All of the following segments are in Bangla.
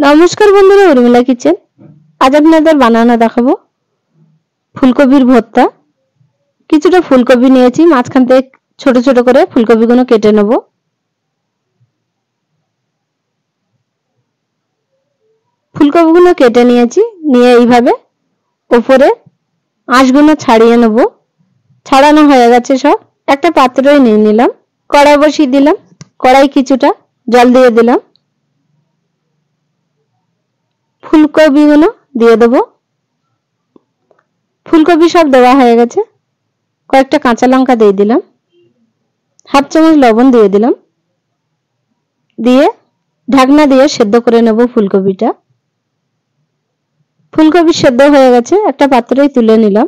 নমস্কার বন্ধুরা, উর্মিলা কিচেন। আজ আপনাদের বানানো দেখাবো ফুলকপির ভর্তা। কিছুটা ফুলকপি নিয়েছি, মাঝখান থেকে ছোট ছোট করে ফুলকপিগুলো কেটে নেব। ফুলকপিগুলো কেটে নিয়েছি, নিয়ে এইভাবে উপরে আঁশগুলো ছাড়িয়ে নেব। ছাড়ানো হয়ে গেছে সব। একটা পাত্রই নিয়ে নিলাম, কড়াই বসিয়ে দিলাম। কড়াই কিছুটা জল দিয়ে দিলাম, ফুলকপিগুলো দিয়ে দেবো। ফুলকপি সব দেওয়া হয়ে গেছে। কয়েকটা কাঁচা লঙ্কা দিয়ে দিলাম, হাফ চামচ লবণ দিয়ে দিলাম, দিয়ে ঢাকনা দিয়ে সেদ্ধ করে নেব ফুলকপিটা। ফুলকপি সেদ্ধ হয়ে গেছে, একটা পাত্রেই তুলে নিলাম।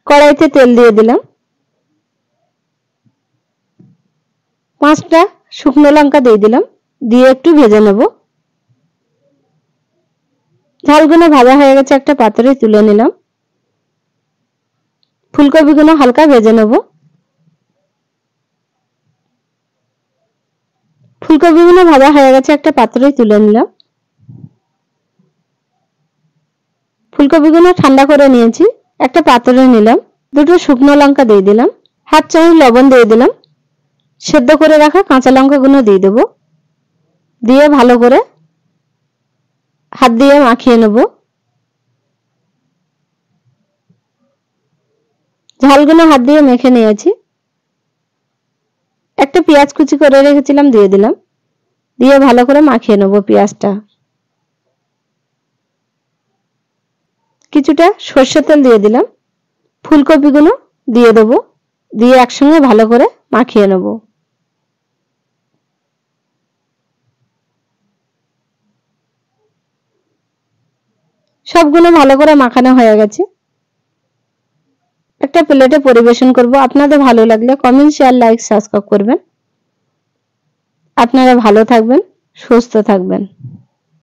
কড়াইতে তেল দিয়ে দিলাম, 5টা শুকনো লঙ্কা দিয়ে দিলাম, দিয়ে একটু ভেজে নেব। ঝালগুলো ভাজা হয়ে গেছে, একটা পাত্রে তুলে নিলাম। ফুলকপিগুলো হালকা ভেজে নেব। ফুলকপিগুলো ভাজা হয়ে গেছে, একটা পাত্রে তুলে নিলাম। ফুলকপিগুলো ঠান্ডা করে নিয়েছি, একটা পাত্রে নিলাম। দুটো শুকনো লঙ্কা দিয়ে দিলাম, হাফ চামচ লবণ দিয়ে দিলাম। সেদ্ধ করে রাখা কাঁচা লঙ্কাগুলো দিয়ে দেব, দিয়ে ভালো করে হাত দিয়ে মাখিয়ে নেব। ঝালগুলো হাত দিয়ে মেখে নিয়েছি। একটা পেঁয়াজ কুচি করে রেখেছিলাম, দিয়ে দিলাম, দিয়ে ভালো করে মাখিয়ে নেব পেঁয়াজটা। কিছুটা সরষের তেল দিয়ে দিলাম, ফুলকপিগুলো দিয়ে দেব, দিয়ে একসঙ্গে ভালো করে মাখিয়ে নেব। সবগুলো ভালো করে মাখানো হয়ে গেছে। একটা প্লেটে পরিবেশন করব। আপনাদের ভালো লাগলে কমেন্ট, শেয়ার, লাইক, সাবস্ক্রাইব করবেন। আপনারা ভালো থাকবেন, সুস্থ থাকবেন।